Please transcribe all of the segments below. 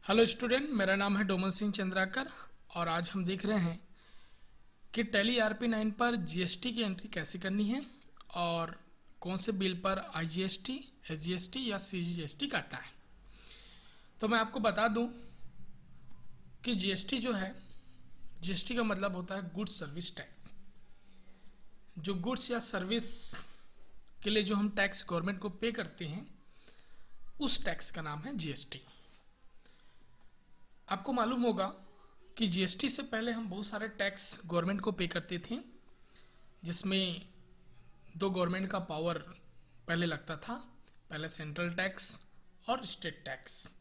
Hello student, मेरा नाम है डोमन सिंह चंद्राकर और आज हम देख रहे हैं कि टैली RP9 पर जीएसटी की एंट्री कैसे करनी है और कौन से बिल पर IGST, SGST या CGST काटना है। तो मैं आपको बता दूं कि जीएसटी जो है, जीएसटी का मतलब होता है गुड्स सर्विस टैक्स। जो गुड्स या सर्विस के लिए जो हम टैक्स गवर्नमेंट को पे करते हैं, उस टैक्स का नाम है जीएसटी। आपको मालूम होगा कि जीएसटी से पहले हम बहुत सारे टैक्स गवर्नमेंट को पे करते थे, जिसमें दो गवर्नमेंट का पावर पहले लगता था। पहले सेंट्रल टैक्स और स्टेट टैक्स,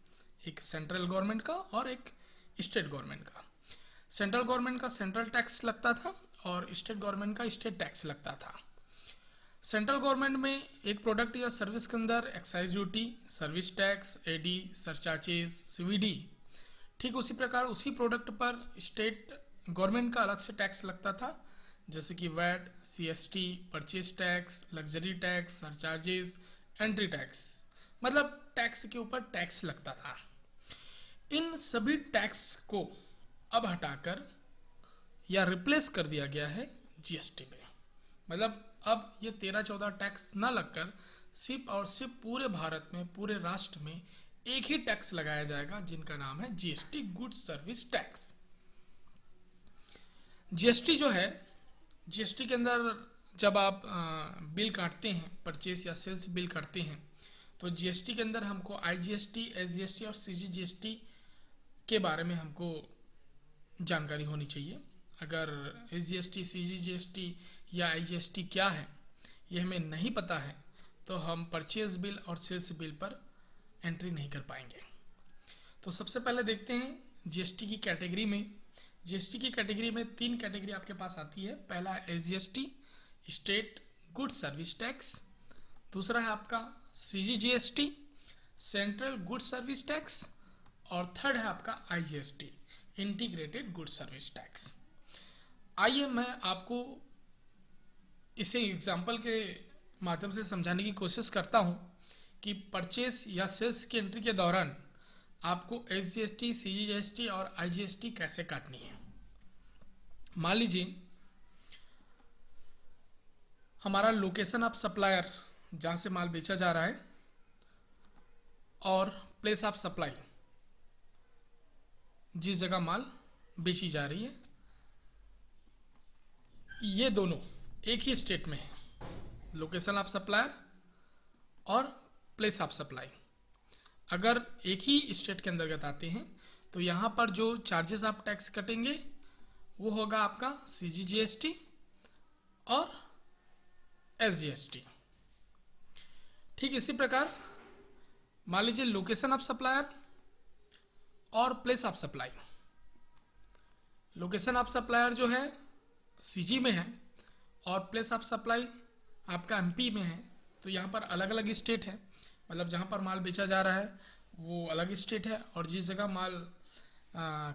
एक सेंट्रल गवर्नमेंट का और एक स्टेट गवर्नमेंट का। सेंट्रल गवर्नमेंट का सेंट्रल टैक्स लगता था और स्टेट गवर्नमेंट का स्टेट टैक्स लगता था। सेंट्रल गवर्नमेंट में एक प्रोडक्ट या सर्विस के अंदर excise duty, service tax, AD, surcharges, CVD, ठीक उसी प्रकार उसी प्रोडक्ट पर स्टेट गवर्नमेंट का अलग से टैक्स लगता था, जैसे कि VAT, CST, purchase tax, luxury tax, surcharges, entry tax, मतलब टैक्स के ऊपर टैक्स लगता था। इन सभी टैक्स को अब हटाकर या रिप्लेस कर दिया गया है जीएसटी में। मतलब अब ये 13-14 टैक्स ना लगकर सिर्फ और सिर्फ पूरे भारत में, पूरे राष्ट्र में एक ही टैक्स लगाया जाएगा, जिनका नाम है GST, goods service tax. GST जो है, जीएसटी के अंदर जब आप बिल काटते हैं, परचेस या सेल्स बिल काटते हैं, तो जीएसटी के अंदर हमको IGST, SGST और CGST के बारे में हमको जानकारी होनी चाहिए। अगर SGST, CGST या IGST क्या है ये हमें नहीं पता है, तो हम परचेज बिल और सेल्स बिल पर एंट्री नहीं कर पाएंगे। तो सबसे पहले देखते हैं जीएसटी की कैटेगरी में। जीएसटी की कैटेगरी में 3 कैटेगरी आपके पास आती है। पहला है SGST, state good service tax. दूसरा है आपका CGST, central good service tax. और थर्ड है आपका IGST, integrated good service tax. आइए मैं आपको इसे एग्जाम्पल के माध्यम से समझाने की कोशिश करता हूं कि परचेस या सेल्स की एंट्री के दौरान आपको SGST, CGST और IGST कैसे काटनी है। मान लीजिए हमारा लोकेशन ऑफ सप्लायर, जहां से माल बेचा जा रहा है, और प्लेस ऑफ सप्लाई, जिस जगह माल बेची जा रही है, ये दोनों एक ही स्टेट में है। लोकेशन ऑफ सप्लायर और प्लेस ऑफ सप्लाई अगर एक ही स्टेट के अंतर्गत आते हैं, तो यहाँ पर जो चार्जेस आप टैक्स कटेंगे वो होगा आपका CGST और SGST। ठीक इसी प्रकार मान लीजिए लोकेशन ऑफ सप्लायर और place of supply. Location of supplier जो है CG में है और प्लेस ऑफ सप्लाई आपका MP में है, तो यहाँ पर अलग अलग स्टेट है। मतलब जहाँ पर माल बेचा जा रहा है वो अलग स्टेट है और जिस जगह माल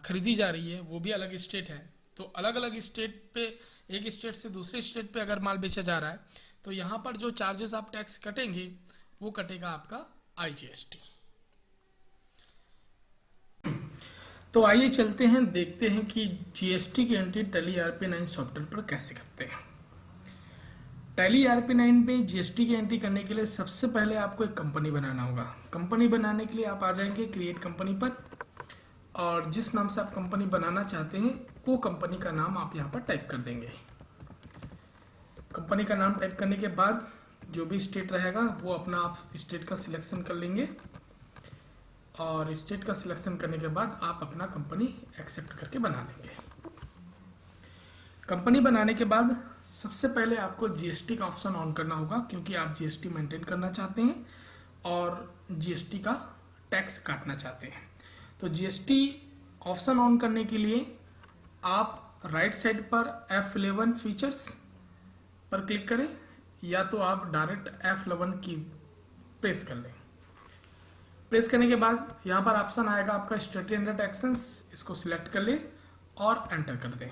खरीदी जा रही है वो भी अलग स्टेट है। तो अलग अलग स्टेट पे, एक स्टेट से दूसरे स्टेट पे अगर माल बेचा जा रहा है, तो यहाँ पर जो चार्जेस आप टैक्स कटेंगे वो कटेगा आपका IGST। तो आइए चलते हैं, देखते हैं कि जीएसटी की एंट्री टैली RP9 सॉफ्टवेयर पर कैसे करते हैं। टैली RP9 पे जीएसटी की एंट्री करने के लिए सबसे पहले आपको एक कंपनी बनाना होगा। कंपनी बनाने के लिए आप आ जाएंगे क्रिएट कंपनी पर, और जिस नाम से आप कंपनी बनाना चाहते हैं वो कंपनी का नाम आप यहाँ पर टाइप कर देंगे। कंपनी का नाम टाइप करने के बाद जो भी स्टेट रहेगा वो अपना आप स्टेट का सिलेक्शन कर लेंगे, और स्टेट का सिलेक्शन करने के बाद आप अपना कंपनी एक्सेप्ट करके बना लेंगे। कंपनी बनाने के बाद सबसे पहले आपको जीएसटी का ऑप्शन ऑन करना होगा, क्योंकि आप जीएसटी मेंटेन करना चाहते हैं और जीएसटी का टैक्स काटना चाहते हैं। तो जीएसटी ऑप्शन ऑन करने के लिए आप राइट साइड पर F11 फीचर्स पर क्लिक करें, या तो आप डायरेक्ट F11 की प्रेस कर लें। प्रेस करने के बाद यहाँ पर ऑप्शन आएगा आपका स्टेटरी अंडर टैक्सेस, इसको सिलेक्ट कर लें और एंटर कर दें।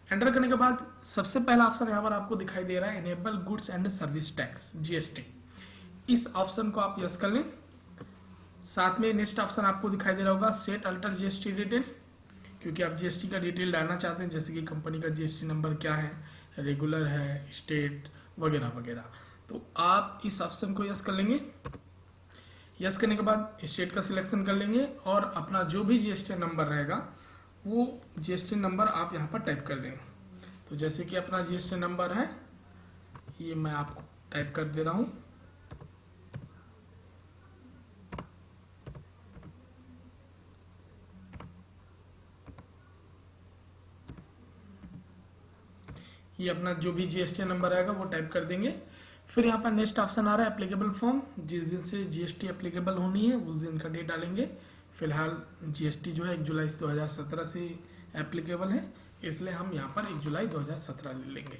एंटर करने के बाद सबसे पहला ऑप्शन यहाँ पर आपको दिखाई दे रहा है enable goods and service tax GST। इस ऑप्शन को आप यस कर लें। साथ में नेक्स्ट ऑप्शन आपको दिखाई दे रहा होगा सेट अल्टर जीएसटी डिटेल, क्योंकि आप जीएसटी का डिटेल डालना चाहते हैं, जैसे कि कंपनी का जीएसटी नंबर क्या है, रेगुलर है, स्टेट वगैरह वगैरह। तो आप इस ऑप्शन को यस कर लेंगे। यस करने के बाद स्टेट का सिलेक्शन कर लेंगे और अपना जो भी जीएसटी नंबर रहेगा वो जीएसटी नंबर आप यहाँ पर टाइप कर देंगे। तो जैसे कि अपना जीएसटी नंबर है, ये मैं आपको टाइप कर दे रहा हूँ। ये अपना जो भी जीएसटी नंबर आएगा वो टाइप कर देंगे। फिर यहाँ पर नेक्स्ट ऑप्शन आ रहा है एप्लीकेबल फॉर्म, जिस दिन से जीएसटी एप्लीकेबल होनी है उस दिन का डेट डालेंगे। फिलहाल जीएसटी जो है 1 जुलाई 2017 से एप्लीकेबल है, इसलिए हम यहाँ पर 1 जुलाई 2017 ले लेंगे।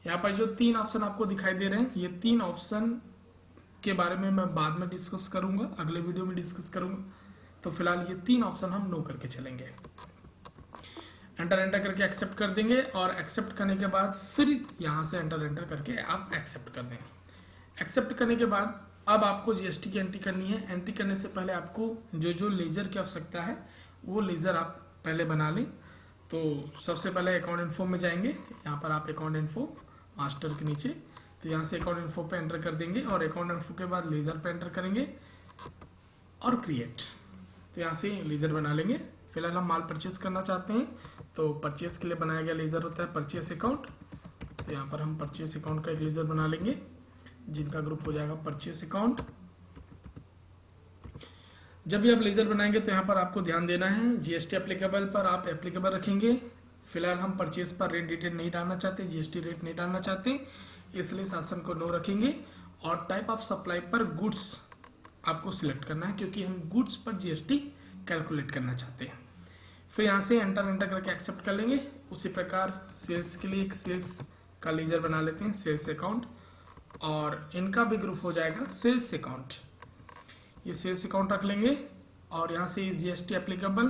यहाँ पर जो 3 ऑप्शन आपको दिखाई दे रहे हैं, ये 3 ऑप्शन के बारे में मैं बाद में डिस्कस करूंगा, अगले वीडियो में डिस्कस करूंगा। तो फिलहाल ये 3 ऑप्शन हम नो करके चलेंगे। एंटर करके एक्सेप्ट कर देंगे और एक्सेप्ट करने के बाद फिर यहाँ से एंटर करके आप एक्सेप्ट कर देंगे। एक्सेप्ट करने के बाद अब आपको जीएसटी की एंट्री करनी है। एंट्री करने से पहले आपको जो जो लेजर की आवश्यकता है वो लेजर आप पहले बना लें। तो सबसे पहले अकाउंट इन्फो में जाएंगे, यहाँ पर आप अकाउंट इन्फो मास्टर के नीचे, तो यहाँ से अकाउंट इन्फो पे एंटर कर देंगे और अकाउंट इन्फो के बाद लेजर पे एंटर करेंगे और क्रिएट, तो यहाँ से लेजर बना लेंगे। फिलहाल हम माल परचेस करना चाहते हैं, तो परचेस के लिए बनाया गया लेजर होता है परचेस अकाउंट। तो यहाँ पर हम परचेस अकाउंट का एक लेजर बना लेंगे, जिनका ग्रुप हो जाएगा परचेस अकाउंट। जब भी आप लेजर बनाएंगे तो यहाँ पर आपको ध्यान देना है, जीएसटी एप्लीकेबल पर आप एप्लीकेबल रखेंगे। फिलहाल हम परचेस पर रेट डिटेल नहीं डालना चाहते, जीएसटी रेट नहीं डालना चाहते, इसलिए इस ऑप्शन को नो रखेंगे। और टाइप ऑफ सप्लाई पर गुड्स आपको सिलेक्ट करना है, क्योंकि हम गुड्स पर जीएसटी कैलकुलेट करना चाहते हैं। फिर यहाँ से एंटर करके एक्सेप्ट कर लेंगे। उसी प्रकार सेल्स के लिए एक सेल्स का लेजर बना लेते हैं, सेल्स अकाउंट, और इनका भी ग्रुप हो जाएगा सेल्स अकाउंट। ये सेल्स अकाउंट रख लेंगे और यहाँ से जीएसटी एप्लीकेबल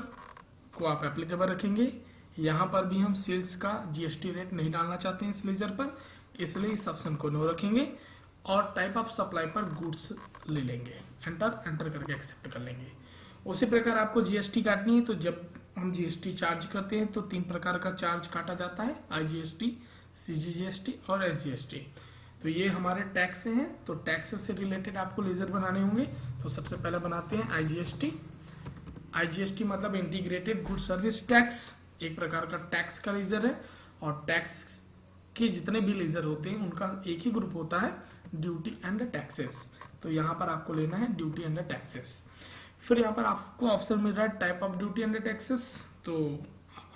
को आप एप्लीकेबल रखेंगे। यहाँ पर भी हम सेल्स का जीएसटी रेट नहीं डालना चाहते हैं इस लेजर पर, इसलिए इस ऑप्शन को नो रखेंगे और टाइप ऑफ सप्लाई पर गुड्स ले लेंगे। एंटर करके एक्सेप्ट कर लेंगे। उसी प्रकार आपको जीएसटी काटनी है, तो जब हम जीएसटी चार्ज करते हैं तो 3 प्रकार का चार्ज काटा जाता है, आईजीएसटी, सीजीजीएसटी और एसजीएसटी। तो ये हमारे टैक्स हैं, तो टैक्स से रिलेटेड आपको लेजर बनाने होंगे। तो सबसे पहले बनाते हैं आईजीएसटी। आईजीएसटी मतलब इंटीग्रेटेड गुड सर्विस टैक्स, एक प्रकार का टैक्स का लेजर है। और टैक्स के जितने भी लेजर होते हैं उनका एक ही ग्रुप होता है, ड्यूटी एंड टैक्सेस। तो यहाँ पर आपको लेना है ड्यूटी एंड टैक्सेस। फिर यहाँ पर आपको ऑप्शन मिल रहा है type of duty and taxes. तो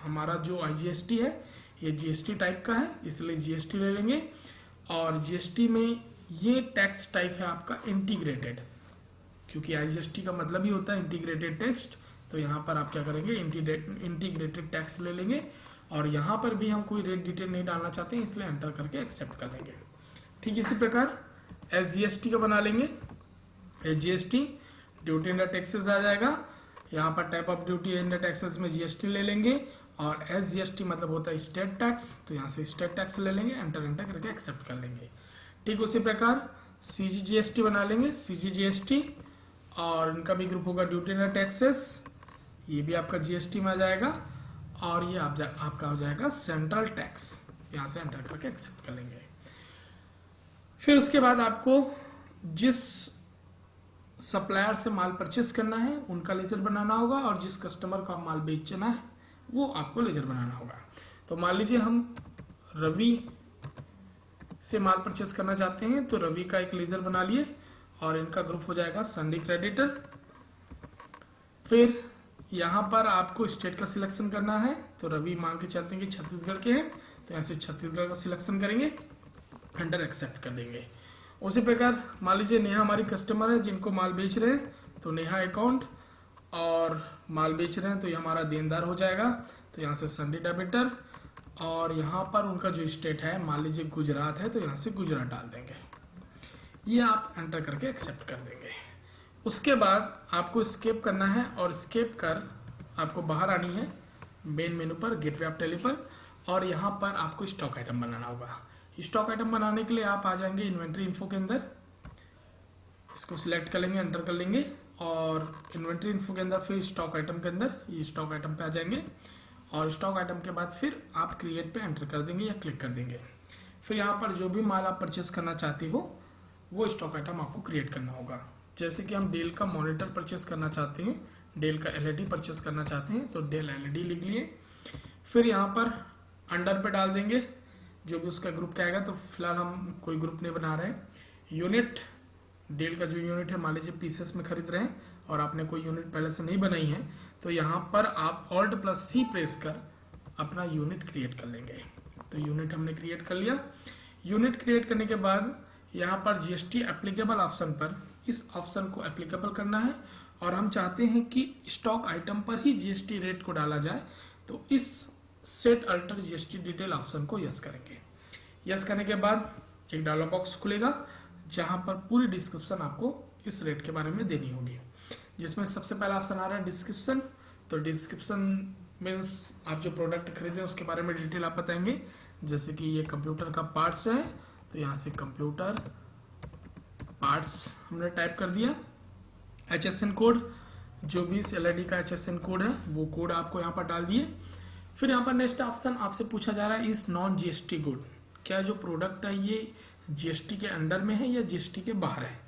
हमारा जो आईजीएसटी है ये जीएसटी टाइप का है, इसलिए जीएसटी ले लेंगे। और जीएसटी में ये टैक्स टाइप है आपका इंटीग्रेटेड, क्योंकि आईजीएसटी का मतलब ही होता है इंटीग्रेटेड टैक्स। तो यहाँ पर आप क्या करेंगे, इंटीग्रेटेड टैक्स ले लेंगे। और यहाँ पर भी हम कोई रेट डिटेल नहीं डालना चाहते हैं, इसलिए एंटर करके एक्सेप्ट कर लेंगे। ठीक इसी प्रकार एसजीएसटी का बना लेंगे। एसजीएसटी ड्यूटी एंड टैक्सेस आ जाएगा। यहाँ पर type of duty and taxes में जीएसटी ले लेंगे और एसजीएसटी मतलब होता है स्टेट टैक्स, तो यहाँ से स्टेट टैक्स ले लेंगे। एंटर करके एक्सेप्ट कर लेंगे। ठीक उसी प्रकार सीजीजीएसटी बना लेंगे, सीजीजीएसटी, और इनका भी ग्रुप होगा ड्यूटी एंड टैक्सेस। ये भी आपका जीएसटी में आ जाएगा और ये आपका हो जाएगा सेंट्रल टैक्स। यहाँ से एंटर करके एक्सेप्ट कर लेंगे। फिर उसके बाद आपको जिस सप्लायर से माल परचेस करना है उनका लेजर बनाना होगा, और जिस कस्टमर को माल बेचना है वो आपको लेजर बनाना होगा। तो मान लीजिए हम रवि से माल परचेस करना चाहते हैं, तो रवि का एक लेजर बना लिए और इनका ग्रुप हो जाएगा सन्डी क्रेडिटर। फिर यहाँ पर आपको स्टेट का सिलेक्शन करना है, तो रवि मान के चलते हैं कि छत्तीसगढ़ के हैं, तो यहाँ से छत्तीसगढ़ का सिलेक्शन करेंगे, एंटर एक्सेप्ट कर देंगे। उसी प्रकार मान लीजिए नेहा हमारी कस्टमर है जिनको माल बेच रहे हैं, तो नेहा अकाउंट और माल बेच रहे हैं, तो ये हमारा देनदार हो जाएगा। तो यहाँ से सन्डी डेबिटर, और यहाँ पर उनका जो स्टेट है मान लीजिए गुजरात है, तो यहाँ से गुजरात डाल देंगे। ये आप एंटर करके एक्सेप्ट कर देंगे। उसके बाद आपको स्केप करना है, और स्केप कर आपको बाहर आनी है मेन मेनू पर, गेटवे ऑफ टैली पर, और यहाँ पर आपको स्टॉक आइटम बनाना होगा। स्टॉक आइटम बनाने के लिए आप आ जाएंगे इन्वेंट्री इन्फो के अंदर, इसको सिलेक्ट कर लेंगे, एंटर कर लेंगे। और इन्वेंट्री इन्फो के अंदर फिर स्टॉक आइटम के अंदर ये स्टॉक आइटम पे आ जाएंगे और स्टॉक आइटम के बाद फिर आप क्रिएट पे एंटर कर देंगे या क्लिक कर देंगे। फिर यहाँ पर जो भी माल आप परचेस करना चाहते हो वो स्टॉक आइटम आपको क्रिएट करना होगा। जैसे कि हम डेल का मॉनिटर परचेस करना चाहते हैं, डेल का एलईडी परचेस करना चाहते हैं तो डेल एलईडी लिख लिए। फिर यहाँ पर अंडर पे डाल देंगे जो भी उसका ग्रुप का आएगा। तो फिलहाल हम कोई ग्रुप नहीं बना रहे हैं। यूनिट, डेल का जो यूनिट है मान लीजिए पीसेस में खरीद रहे हैं और आपने कोई यूनिट पहले से नहीं बनाई है तो यहाँ पर आप Alt+C प्रेस कर अपना यूनिट क्रिएट कर लेंगे। तो यूनिट हमने क्रिएट कर लिया। यूनिट क्रिएट करने के बाद यहाँ पर जीएसटी एप्लीकेबल ऑप्शन पर इस ऑप्शन को एप्लीकेबल करना है और हम चाहते हैं कि स्टॉक आइटम पर ही जीएसटी रेट को डाला जाए तो इस set alter GST detail option को यस करेंगे। यस करने के बाद एक डायलॉग बॉक्स खुलेगा जहां पर पूरी डिस्क्रिप्शन आपको इस रेट के बारे में देनी होगी, जिसमें सबसे पहला ऑप्शन आ रहा है डिस्क्रिप्शन। तो डिस्क्रिप्शन मीन्स आप जो प्रोडक्ट खरीदे हैं उसके बारे में डिटेल आप बताएंगे। जैसे कि ये कंप्यूटर का पार्ट्स है तो यहाँ से कंप्यूटर पार्ट्स हमने टाइप कर दिया। HSN कोड, जो भी इस एलईडी का HSN कोड है वो कोड आपको यहाँ पर डाल दिए। फिर यहाँ पर नेक्स्ट ऑप्शन आपसे पूछा जा रहा है इस नॉन जीएसटी गुड, क्या जो प्रोडक्ट है ये जीएसटी के अंडर में है या जीएसटी के बाहर है।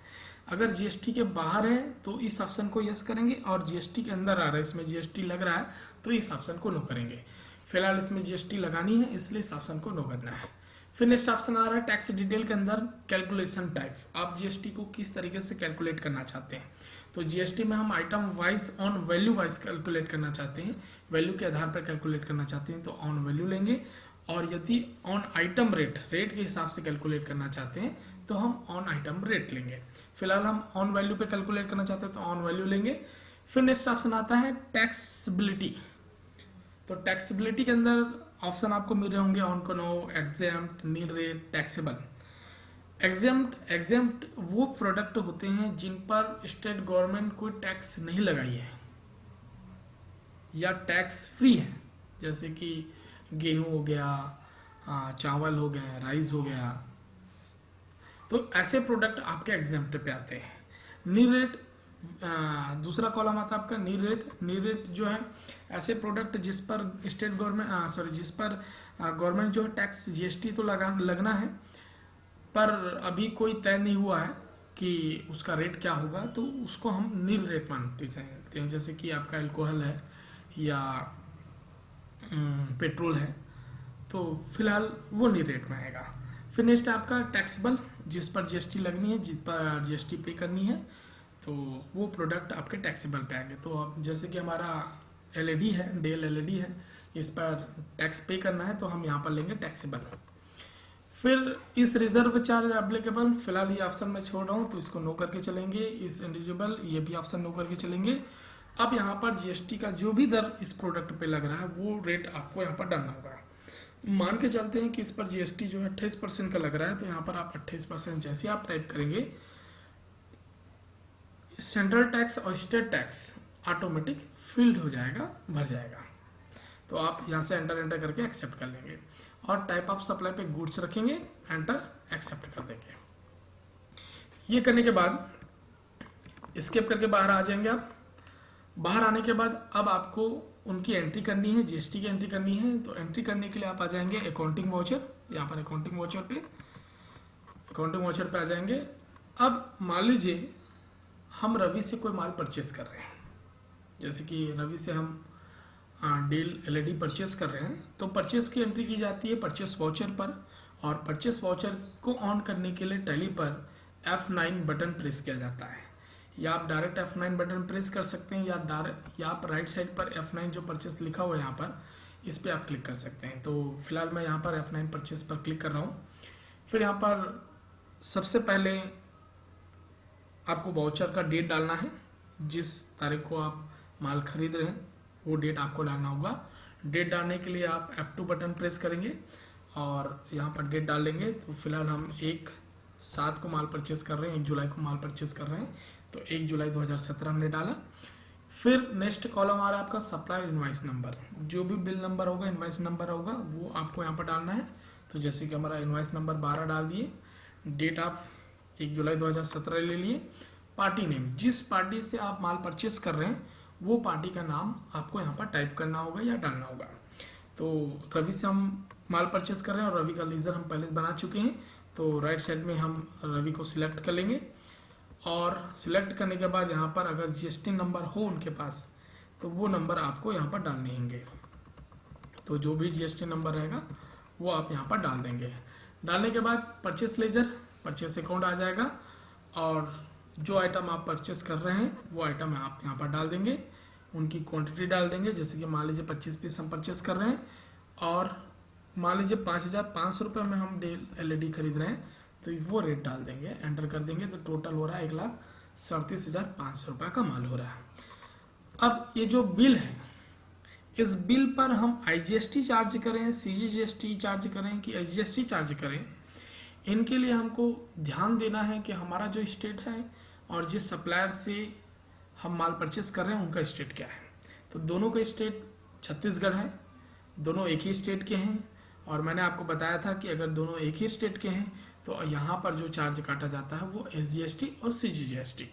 अगर जीएसटी के बाहर है तो इस ऑप्शन को यस करेंगे और जीएसटी के अंदर आ रहा है, इसमें जीएसटी लग रहा है तो इस ऑप्शन को नो करेंगे। फिलहाल इसमें जीएसटी लगानी है इसलिए इस ऑप्शन को नो करना है। फिर नेक्स्ट ऑप्शन आ रहा है टैक्स डिटेल के अंदर कैलकुलेशन टाइप, आप जीएसटी को किस तरीके से कैलकुलेट करना चाहते हैं। तो जीएसटी में हम item wise on value wise calculate करना चाहते हैं, वैल्यू के आधार पर कैलकुलेट करना चाहते हैं तो ऑन वैल्यू लेंगे। और यदि ऑन आइटम रेट के हिसाब से कैलकुलेट करना चाहते हैं तो हम ऑन आइटम रेट लेंगे। फिलहाल हम ऑन वैल्यू पे कैलकुलेट करना चाहते हैं तो ऑन वैल्यू लेंगे। फिर नेक्स्ट ऑप्शन आता है टैक्सेबिलिटी। तो टैक्सेबिलिटी के अंदर ऑप्शन आपको मिल रहे होंगे ऑन को नो, exempt, nil rate, taxable. Exempt वो प्रोडक्ट होते हैं जिन पर स्टेट गवर्नमेंट कोई टैक्स नहीं लगाई है या टैक्स फ्री है, जैसे कि गेहूं हो गया, चावल हो गया, राइस हो गया, तो ऐसे प्रोडक्ट आपके एग्जेम्प्ट पे आते हैं। नील रेट दूसरा कॉलम आता है आपका नील रेट। नील रेट जो है ऐसे प्रोडक्ट जिस पर स्टेट गवर्नमेंट जिस पर गवर्नमेंट जो है टैक्स जीएसटी तो लगना है पर अभी कोई तय नहीं हुआ है कि उसका रेट क्या होगा तो उसको हम नील रेट मानते हैं। जैसे कि आपका अल्कोहल है या पेट्रोल है तो फिलहाल वो नील रेट में आएगा। फिर नेक्स्ट आपका टैक्सेबल, जिस पर जीएसटी लगनी है, जिस पर जीएसटी पे करनी है तो वो प्रोडक्ट आपके टैक्सेबल पे आएंगे। तो जैसे कि हमारा एलईडी है, डेल एलईडी है, इस पर टैक्स पे करना है तो हम यहाँ पर लेंगे टैक्सेबल। फिर इस रिजर्व चार्ज एप्लीकेबल, फिलहाल ये ऑप्शन मैं छोड़ रहा हूँ तो इसको नो करके चलेंगे। इस एलिजिबल ये भी ऑप्शन नो करके चलेंगे। अब यहाँ पर जीएसटी का जो भी दर इस प्रोडक्ट पे लग रहा है वो रेट आपको यहाँ पर डालना होगा। मान के चलते हैं कि इस पर जीएसटी जो है 28% का लग रहा है तो यहाँ पर आप 28% जैसे आप टाइप करेंगे सेंट्रल टैक्स और स्टेट टैक्स ऑटोमेटिक फिल्ड हो जाएगा, भर जाएगा। तो आप यहाँ से एंटर करके एक्सेप्ट कर लेंगे और टाइप ऑफ सप्लाई पे गुड्स रखेंगे, एंटर एक्सेप्ट कर देंगे। ये करने के बाद स्किप करके बाहर आ जाएंगे आप। बाहर आने के बाद अब आपको उनकी एंट्री करनी है, जीएसटी की एंट्री करनी है। तो एंट्री करने के लिए आप आ जाएंगे अकाउंटिंग वाउचर, यहाँ पर अकाउंटिंग वाउचर पे आ जाएंगे। अब मान लीजिए हम रवि से कोई माल परचेस कर रहे हैं, जैसे कि रवि से हम डेल एलईडी परचेस कर रहे हैं तो परचेस की एंट्री की जाती है परचेस वाउचर पर। और परचेस वाउचर को ऑन करने के लिए टैली पर F9 बटन प्रेस किया जाता है, या आप डायरेक्ट F9 बटन प्रेस कर सकते हैं या आप राइट साइड पर F9 जो परचेस लिखा हुआ है यहाँ पर इस पर आप क्लिक कर सकते हैं। तो फिलहाल मैं यहाँ पर F9 परचेस पर क्लिक कर रहा हूँ। फिर यहाँ पर सबसे पहले आपको वाउचर का डेट डालना है, जिस तारीख को आप माल खरीद रहे हैं वो डेट आपको डालना होगा। डेट डालने के लिए आप F2 बटन प्रेस करेंगे और यहाँ पर डेट डाल लेंगे। तो फिलहाल हम 1/7 को माल परचेस कर रहे हैं, 1 जुलाई को माल परचेस कर रहे हैं तो 1 जुलाई 2017 हमने डाला। फिर नेक्स्ट कॉलम आ रहा है आपका सप्लायर इनवाइस नंबर, जो भी बिल नंबर होगा, इनवाइस नंबर होगा वो आपको यहाँ पर डालना है। तो जैसे कि हमारा इनवाइस नंबर 12 डाल दिए, डेट आप 1 जुलाई 2017 ले लिए पार्टी नेम, जिस पार्टी से आप माल परचेस कर रहे हैं वो पार्टी का नाम आपको यहाँ पर टाइप करना होगा या डालना होगा। तो रवि से हम माल परचेस कर रहे हैं और रवि का लीजर हम पहले बना चुके हैं, तो राइट साइड में हम रवि को सिलेक्ट कर लेंगे और सिलेक्ट करने के बाद यहाँ पर अगर जीएसटी नंबर हो उनके पास तो वो नंबर आपको यहाँ पर डालने होंगे। तो जो भी जीएसटी नंबर रहेगा वो आप यहाँ पर डाल देंगे। डालने के बाद परचेस लेजर, परचेस अकाउंट आ जाएगा और जो आइटम आप परचेस कर रहे हैं वो आइटम आप यहाँ पर डाल देंगे, उनकी क्वांटिटी डाल देंगे। जैसे कि मान लीजिए 25 पीस हम परचेस कर रहे हैं और मान लीजिए 5,500 रुपये में हम डेल एलईडी खरीद रहे हैं, तो वो रेट डाल देंगे, एंटर कर देंगे, तो टोटल हो रहा है 1,37,500 रुपये का माल हो रहा है। अब ये जो बिल है, इस बिल पर हम आईजीएसटी चार्ज करें, सीजीजीएसटी चार्ज करें कि एसजीएसटी चार्ज करें, इनके लिए हमको ध्यान देना है कि हमारा जो स्टेट है और जिस सप्लायर से हम माल परचेस कर रहे हैं उनका स्टेट क्या है। तो दोनों का स्टेट छत्तीसगढ़ है, दोनों एक ही स्टेट के हैं और मैंने आपको बताया था कि अगर दोनों एक ही स्टेट के हैं तो यहाँ पर जो चार्ज काटा जाता है वो एसजीएसटी और सीजीजीएसटी।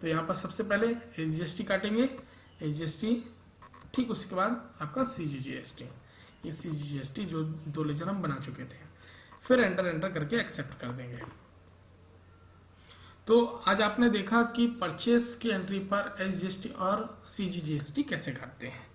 तो यहाँ पर सबसे पहले एसजीएसटी काटेंगे, एसजीएसटी, ठीक उसके बाद आपका सीजीजीएसटी, ये सीजीजीएसटी जो दो लेजर हम बना चुके थे, फिर एंटर करके एक्सेप्ट कर देंगे। तो आज आपने देखा कि परचेस की एंट्री पर एसजीएसटी और सीजीजीएसटी कैसे काटते हैं।